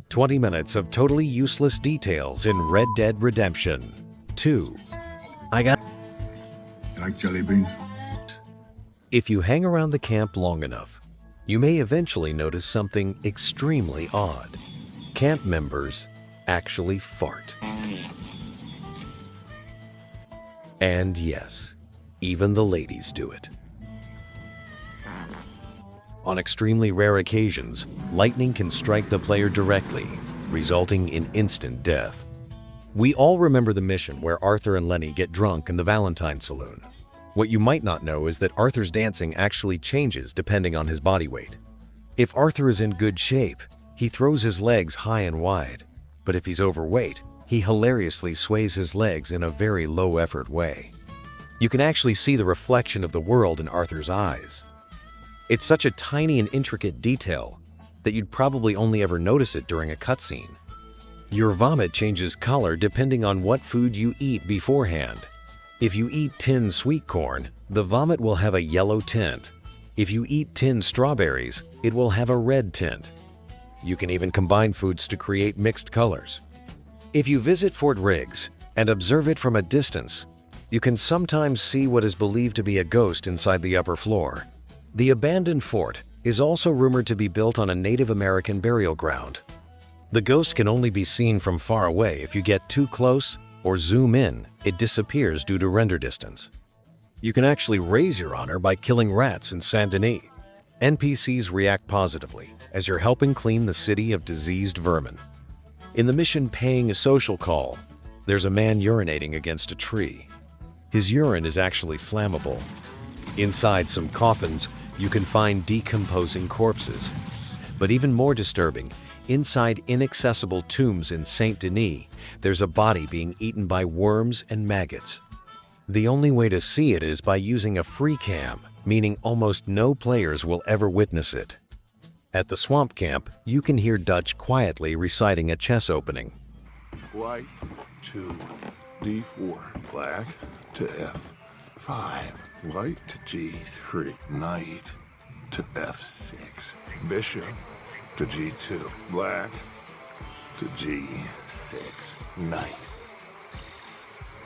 20 minutes of totally useless details in Red Dead Redemption 2. You like jelly beans? If you hang around the camp long enough, you may eventually notice something extremely odd. Camp members actually fart. And yes, even the ladies do it. On extremely rare occasions, lightning can strike the player directly, resulting in instant death. We all remember the mission where Arthur and Lenny get drunk in the Valentine Saloon. What you might not know is that Arthur's dancing actually changes depending on his body weight. If Arthur is in good shape, he throws his legs high and wide, but if he's overweight, he hilariously sways his legs in a very low-effort way. You can actually see the reflection of the world in Arthur's eyes. It's such a tiny and intricate detail that you'd probably only ever notice it during a cutscene. Your vomit changes color depending on what food you eat beforehand. If you eat tinned sweet corn, the vomit will have a yellow tint. If you eat tinned strawberries, it will have a red tint. You can even combine foods to create mixed colors. If you visit Fort Riggs and observe it from a distance, you can sometimes see what is believed to be a ghost inside the upper floor. The abandoned fort is also rumored to be built on a Native American burial ground. The ghost can only be seen from far away. If you get too close or zoom in, it disappears due to render distance. You can actually raise your honor by killing rats in Saint Denis. NPCs react positively as you're helping clean the city of diseased vermin. In the mission Paying a Social Call, there's a man urinating against a tree. His urine is actually flammable. Inside some coffins, you can find decomposing corpses. But even more disturbing, inside inaccessible tombs in Saint Denis, there's a body being eaten by worms and maggots. The only way to see it is by using a free cam, meaning almost no players will ever witness it. At the swamp camp, you can hear Dutch quietly reciting a chess opening. White to D4, black to F5, white to G3, knight to F6, bishop to G2, black to G6, knight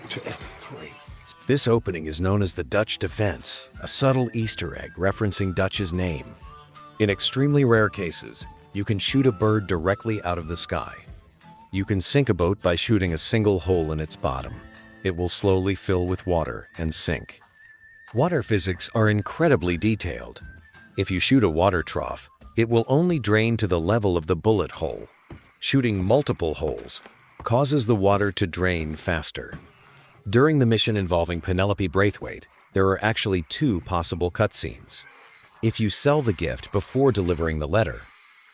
to F3. This opening is known as the Dutch defense, a subtle Easter egg referencing Dutch's name. In extremely rare cases, you can shoot a bird directly out of the sky. You can sink a boat by shooting a single hole in its bottom. It will slowly fill with water and sink. Water physics are incredibly detailed. If you shoot a water trough, it will only drain to the level of the bullet hole. Shooting multiple holes causes the water to drain faster. During the mission involving Penelope Braithwaite, there are actually 2 possible cutscenes. If you sell the gift before delivering the letter,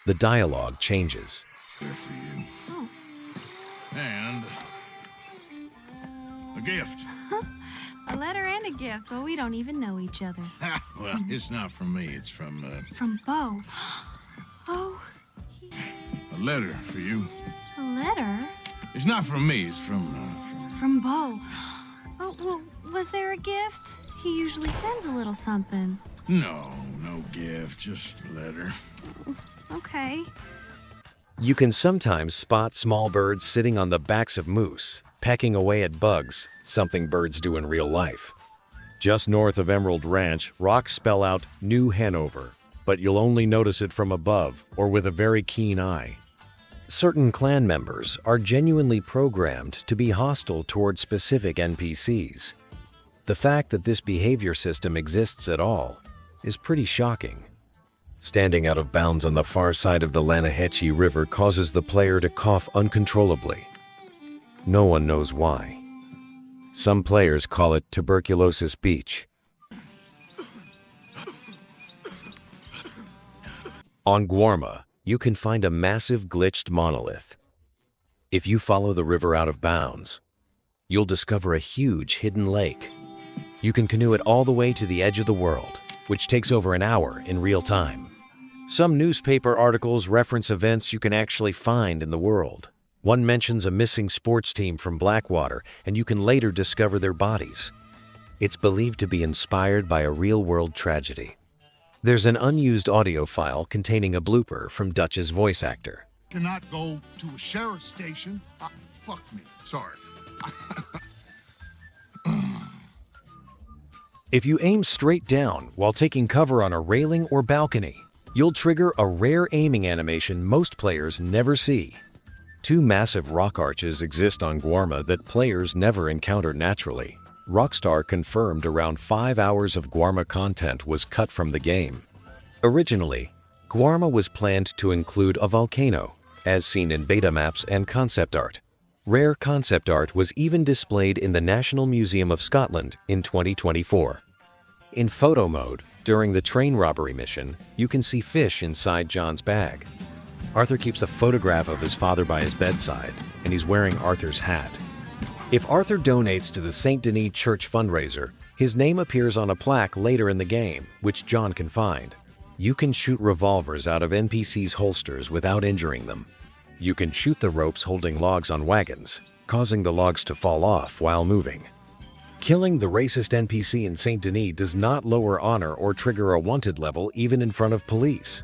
the dialogue changes. There for you. Oh. And a gift. A letter and a gift. Well, we don't even know each other. Well, it's not from me. It's from, From Bo. Oh, a letter for you. a letter? It's not from me. It's from From Bo. Oh, well, was there a gift? He usually sends a little something. No gift, just a letter. Okay. You can sometimes spot small birds sitting on the backs of moose, pecking away at bugs, something birds do in real life. Just north of Emerald Ranch, rocks spell out New Hanover, but you'll only notice it from above or with a very keen eye. Certain clan members are genuinely programmed to be hostile towards specific NPCs. The fact that this behavior system exists at all is pretty shocking. Standing out of bounds on the far side of the Lanahetchee River causes the player to cough uncontrollably. No one knows why. Some players call it Tuberculosis Beach. On Guarma, you can find a massive glitched monolith. If you follow the river out of bounds, you'll discover a huge hidden lake. You can canoe it all the way to the edge of the world, which takes over an hour in real time. Some newspaper articles reference events you can actually find in the world. One mentions a missing sports team from Blackwater, and you can later discover their bodies. It's believed to be inspired by a real-world tragedy. There's an unused audio file containing a blooper from Dutch's voice actor. Cannot go to a sheriff's station. Fuck me. Sorry. If you aim straight down while taking cover on a railing or balcony, you'll trigger a rare aiming animation most players never see. Two massive rock arches exist on Guarma that players never encounter naturally. Rockstar confirmed around 5 hours of Guarma content was cut from the game. Originally, Guarma was planned to include a volcano, as seen in beta maps and concept art. Rare concept art was even displayed in the National Museum of Scotland in 2024. In photo mode, during the train robbery mission, you can see fish inside John's bag. Arthur keeps a photograph of his father by his bedside, and he's wearing Arthur's hat. If Arthur donates to the Saint Denis Church fundraiser, his name appears on a plaque later in the game, which John can find. You can shoot revolvers out of NPCs' holsters without injuring them. You can shoot the ropes holding logs on wagons, causing the logs to fall off while moving. Killing the racist NPC in Saint Denis does not lower honor or trigger a wanted level even in front of police.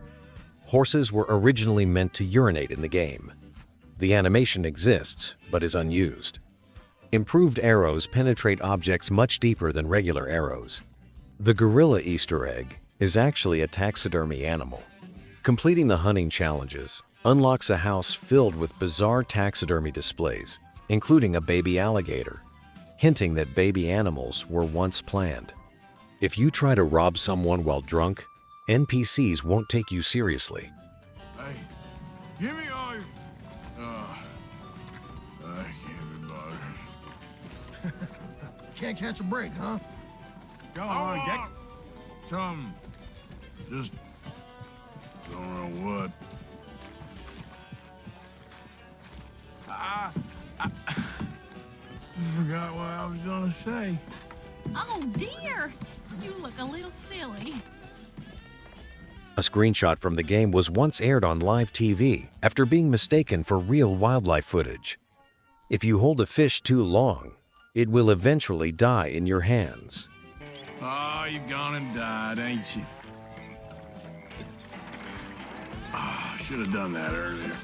Horses were originally meant to urinate in the game. The animation exists, but is unused. Improved arrows penetrate objects much deeper than regular arrows. The gorilla Easter egg is actually a taxidermy animal. Completing the hunting challenges unlocks a house filled with bizarre taxidermy displays, including a baby alligator, hinting that baby animals were once planned. If you try to rob someone while drunk, NPCs won't take you seriously. Hey, give me all your... I can't be bothered. Can't catch a break, huh? Go on, get... Some... Just... don't know what. I forgot what I was gonna say. Oh dear! You look a little silly. A screenshot from the game was once aired on live TV after being mistaken for real wildlife footage. If you hold a fish too long, it will eventually die in your hands. Oh, you've gone and died, ain't you? Ah, should have done that earlier.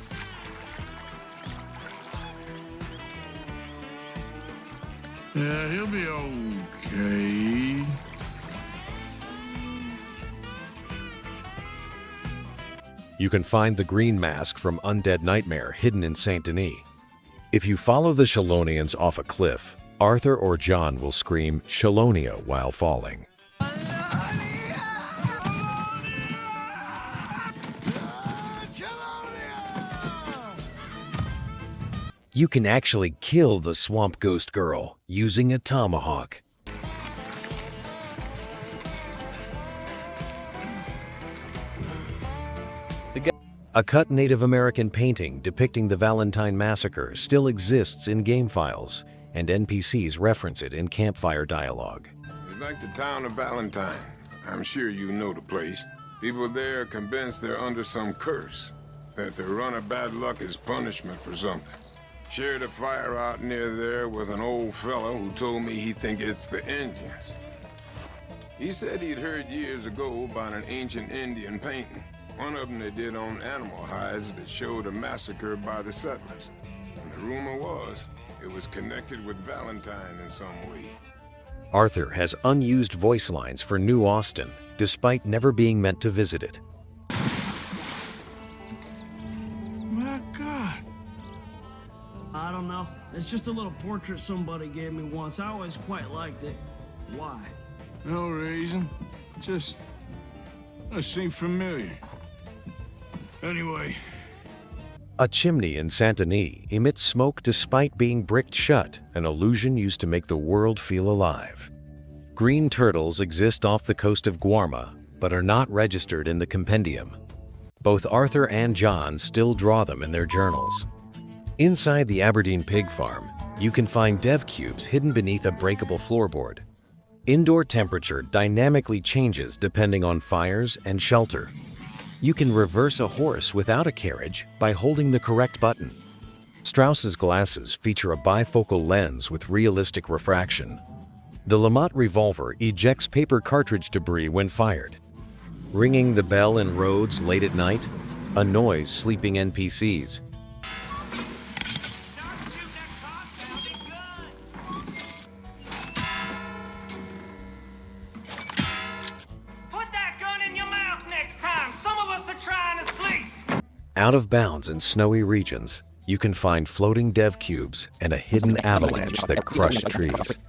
Yeah, he'll be okay. You can find the green mask from Undead Nightmare hidden in Saint Denis. If you follow the Shalonians off a cliff, Arthur or John will scream Shalonia while falling. You can actually kill the Swamp Ghost Girl using a tomahawk. A cut Native American painting depicting the Valentine Massacre still exists in game files, and NPCs reference it in campfire dialogue. It's like the town of Valentine. I'm sure you know the place. People there are convinced they're under some curse, that their run of bad luck is punishment for something. Shared a fire out near there with an old fellow who told me he think it's the Indians. He said he'd heard years ago about an ancient Indian painting. One of them they did on animal hides that showed a massacre by the settlers. And the rumor was it was connected with Valentine in some way. Arthur has unused voice lines for New Austin, despite never being meant to visit it. My God. I don't know. It's just a little portrait somebody gave me once. I always quite liked it. Why? No reason. Just... it seemed familiar. Anyway. A chimney in Saint Denis emits smoke despite being bricked shut, an illusion used to make the world feel alive. Green turtles exist off the coast of Guarma, but are not registered in the compendium. Both Arthur and John still draw them in their journals. Inside the Aberdeen pig farm, you can find dev cubes hidden beneath a breakable floorboard. Indoor temperature dynamically changes depending on fires and shelter. You can reverse a horse without a carriage by holding the correct button. Strauss's glasses feature a bifocal lens with realistic refraction. The Lamotte revolver ejects paper cartridge debris when fired. Ringing the bell in roads late at night? annoys sleeping NPCs. Put that gun in your mouth next time. Some of us are trying to sleep. Out of bounds in snowy regions, you can find floating dev cubes and a hidden avalanche that crush trees.